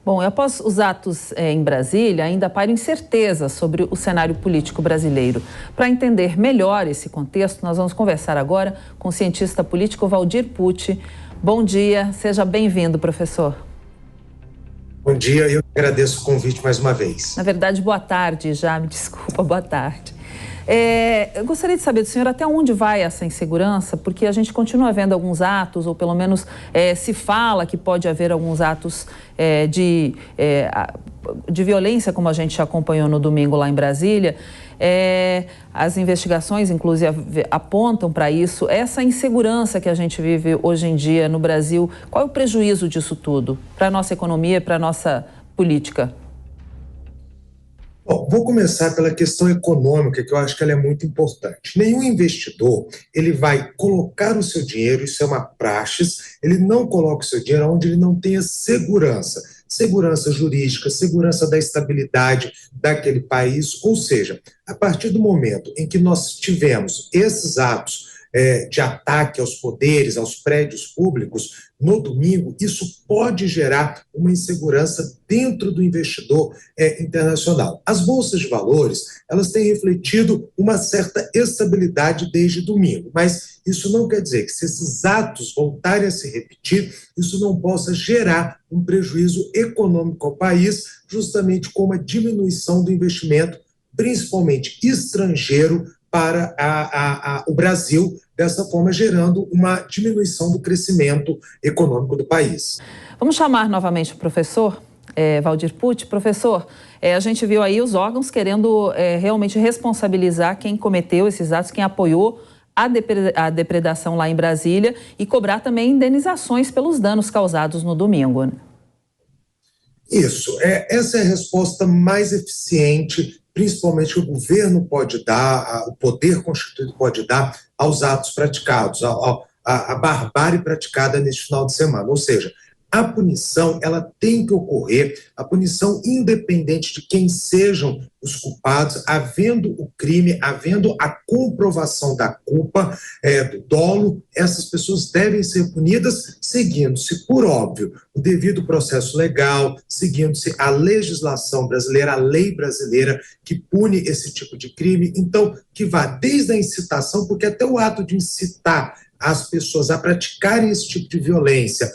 Bom, após os atos em Brasília, ainda paira incerteza sobre o cenário político brasileiro. Para entender melhor esse contexto, nós vamos conversar agora com o cientista político Valdir Pucci. Bom dia, seja bem-vindo, professor. Bom dia, eu agradeço o convite mais uma vez. Na verdade, boa tarde já, me desculpa, boa tarde. Eu gostaria de saber do senhor até onde vai essa insegurança, porque a gente continua vendo alguns atos, ou pelo menos se fala que pode haver alguns atos de violência, como a gente acompanhou no domingo lá em Brasília. As investigações, inclusive, apontam para isso. Essa insegurança que a gente vive hoje em dia no Brasil, qual é o prejuízo disso tudo para a nossa economia, para a nossa política? Bom, vou começar pela questão econômica, que eu acho que ela é muito importante. Nenhum investidor, ele vai colocar o seu dinheiro, isso é uma praxe, ele não coloca o seu dinheiro onde ele não tenha segurança. Segurança jurídica, segurança da estabilidade daquele país, ou seja, a partir do momento em que nós tivemos esses atos de ataque aos poderes, aos prédios públicos, no domingo, isso pode gerar uma insegurança dentro do investidor internacional. As bolsas de valores, elas têm refletido uma certa estabilidade desde domingo, mas isso não quer dizer que se esses atos voltarem a se repetir, isso não possa gerar um prejuízo econômico ao país, justamente com uma diminuição do investimento, principalmente estrangeiro, para o Brasil, dessa forma gerando uma diminuição do crescimento econômico do país. Vamos chamar novamente o professor Valdir Pucci. Professor, a gente viu aí os órgãos querendo realmente responsabilizar quem cometeu esses atos, quem apoiou a depredação lá em Brasília e cobrar também indenizações pelos danos causados no domingo. Isso, essa é a resposta mais eficiente, principalmente que o governo pode dar, o poder constituído pode dar aos atos praticados, à barbárie praticada neste final de semana. Ou seja, a punição, ela tem que ocorrer, a punição independente de quem sejam os culpados, havendo o crime, havendo a comprovação da culpa, do dolo, essas pessoas devem ser punidas seguindo-se, por óbvio, o devido processo legal, seguindo-se a legislação brasileira, a lei brasileira que pune esse tipo de crime. Então, que vá desde a incitação, porque até o ato de incitar as pessoas a praticarem esse tipo de violência,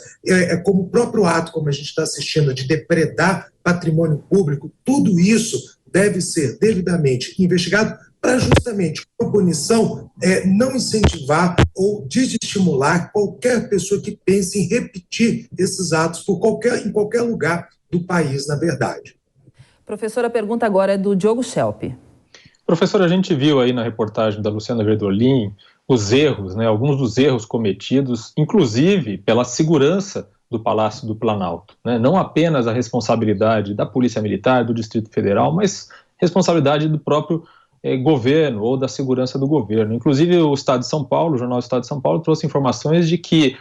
como o próprio ato, como a gente está assistindo, de depredar patrimônio público, tudo isso deve ser devidamente investigado para justamente, com a punição, não incentivar ou desestimular qualquer pessoa que pense em repetir esses atos em qualquer lugar do país, na verdade. Professora, a pergunta agora é do Diogo Schelp. Professor, a gente viu aí na reportagem da Luciana Verdolin os erros, alguns dos erros cometidos, inclusive pela segurança do Palácio do Planalto. Não apenas a responsabilidade da Polícia Militar, do Distrito Federal, mas responsabilidade do próprio governo ou da segurança do governo. Inclusive o Estado de São Paulo, o jornal Estado de São Paulo, trouxe informações de que,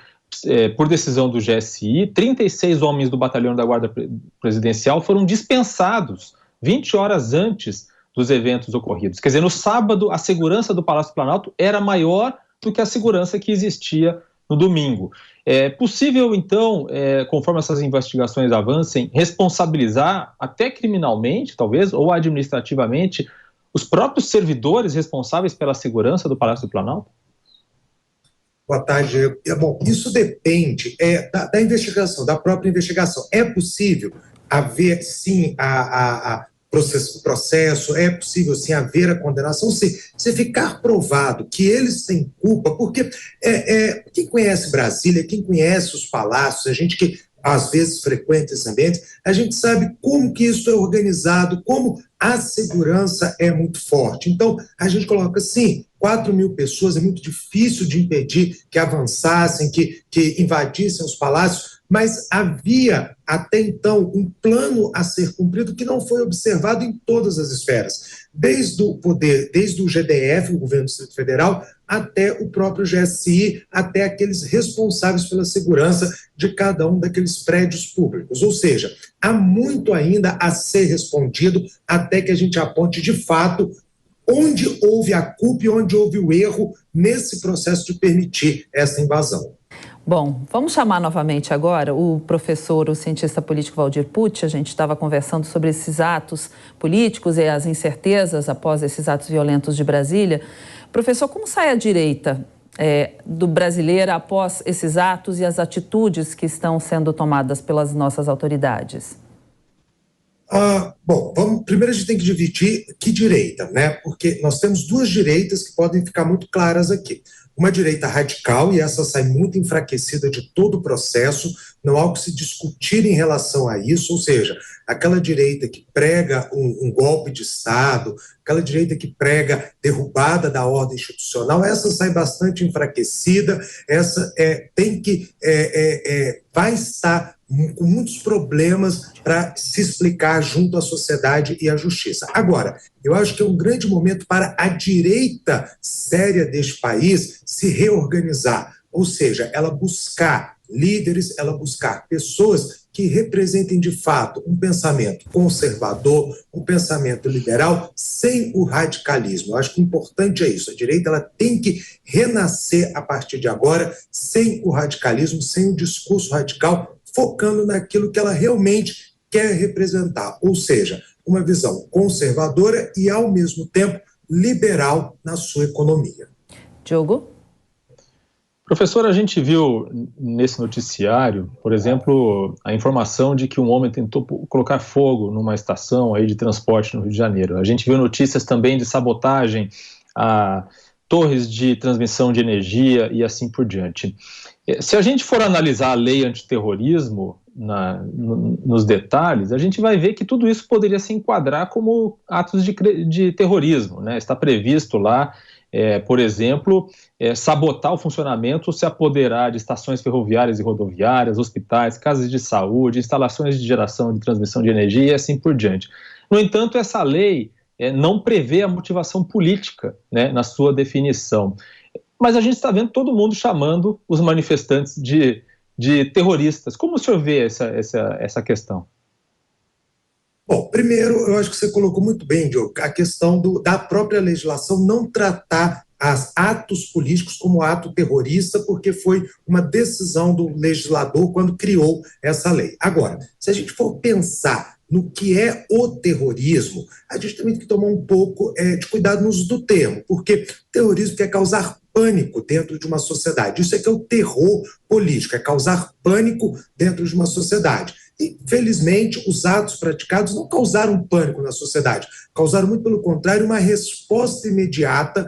por decisão do GSI, 36 homens do batalhão da Guarda Presidencial foram dispensados 20 horas antes dos eventos ocorridos. Quer dizer, no sábado, a segurança do Palácio do Planalto era maior do que a segurança que existia no domingo. É possível, então, conforme essas investigações avancem, responsabilizar, até criminalmente, talvez, ou administrativamente, os próprios servidores responsáveis pela segurança do Palácio do Planalto? Boa tarde. Bom, isso depende da investigação, da própria investigação. É possível haver, sim, processo, é possível sim haver a condenação, se ficar provado que eles têm culpa, porque quem conhece Brasília, quem conhece os palácios, a gente que às vezes frequenta esses ambientes, a gente sabe como que isso é organizado, como a segurança é muito forte. Então, a gente coloca assim, 4.000 pessoas, é muito difícil de impedir que avançassem, que invadissem os palácios, mas havia até então um plano a ser cumprido que não foi observado em todas as esferas, desde o poder, desde o GDF, o Governo do Distrito Federal, até o próprio GSI, até aqueles responsáveis pela segurança de cada um daqueles prédios públicos. Ou seja, há muito ainda a ser respondido até que a gente aponte de fato onde houve a culpa e onde houve o erro nesse processo de permitir essa invasão. Bom, vamos chamar novamente agora o professor, o cientista político Valdir Pucci. A gente estava conversando sobre esses atos políticos e as incertezas após esses atos violentos de Brasília. Professor, como sai a direita do brasileiro após esses atos e as atitudes que estão sendo tomadas pelas nossas autoridades? Bom, primeiro a gente tem que dividir que direita, né? Porque nós temos duas direitas que podem ficar muito claras aqui. Uma direita radical, e essa sai muito enfraquecida de todo o processo, não há o que se discutir em relação a isso, ou seja, aquela direita que prega um golpe de Estado, aquela direita que prega derrubada da ordem institucional, essa sai bastante enfraquecida, essa vai estar com muitos problemas para se explicar junto à sociedade e à justiça. Agora, eu acho que é um grande momento para a direita séria deste país se reorganizar, ou seja, ela buscar líderes, ela buscar pessoas que representem de fato um pensamento conservador, um pensamento liberal, sem o radicalismo. Eu acho que o importante é isso, a direita ela tem que renascer a partir de agora, sem o radicalismo, sem o discurso radical, focando naquilo que ela realmente quer representar, ou seja, uma visão conservadora e, ao mesmo tempo, liberal na sua economia. Diogo? Professor, a gente viu nesse noticiário, por exemplo, a informação de que um homem tentou colocar fogo numa estação aí de transporte no Rio de Janeiro. A gente viu notícias também de sabotagem a torres de transmissão de energia e assim por diante. Se a gente for analisar a lei antiterrorismo nos detalhes, a gente vai ver que tudo isso poderia se enquadrar como atos de terrorismo, né? Está previsto lá, por exemplo, sabotar o funcionamento, se apoderar de estações ferroviárias e rodoviárias, hospitais, casas de saúde, instalações de geração de transmissão de energia e assim por diante. No entanto, essa lei não prevê a motivação política, né, na sua definição. Mas a gente está vendo todo mundo chamando os manifestantes de terroristas. Como o senhor vê essa questão? Bom, primeiro, eu acho que você colocou muito bem, Diogo, a questão da própria legislação não tratar atos políticos como ato terrorista, porque foi uma decisão do legislador quando criou essa lei. Agora, se a gente for pensar no que é o terrorismo, a gente também tem que tomar um pouco de cuidado no uso do termo, porque terrorismo quer causar pânico dentro de uma sociedade. Isso é que é o terror político, é causar pânico dentro de uma sociedade. E, felizmente, os atos praticados não causaram pânico na sociedade, causaram, muito pelo contrário, uma resposta imediata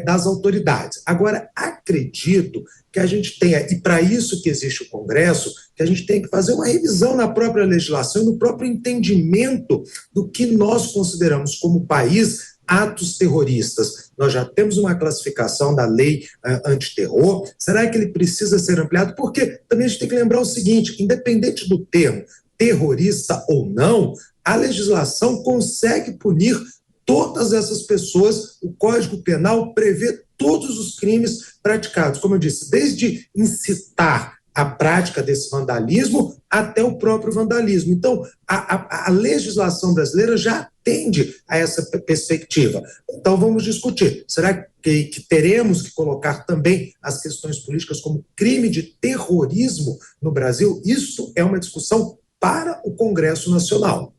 das autoridades. Agora, acredito que a gente tenha, e para isso que existe o Congresso, que a gente tem que fazer uma revisão na própria legislação, no próprio entendimento do que nós consideramos como país atos terroristas. Nós já temos uma classificação da lei antiterror. Será que ele precisa ser ampliado? Porque também a gente tem que lembrar o seguinte, independente do termo terrorista ou não, a legislação consegue punir todas essas pessoas. O Código Penal prevê todos os crimes praticados, como eu disse, desde incitar a prática desse vandalismo até o próprio vandalismo. Então, a legislação brasileira já atende a essa perspectiva. Então, vamos discutir. Será que teremos que colocar também as questões políticas como crime de terrorismo no Brasil? Isso é uma discussão para o Congresso Nacional.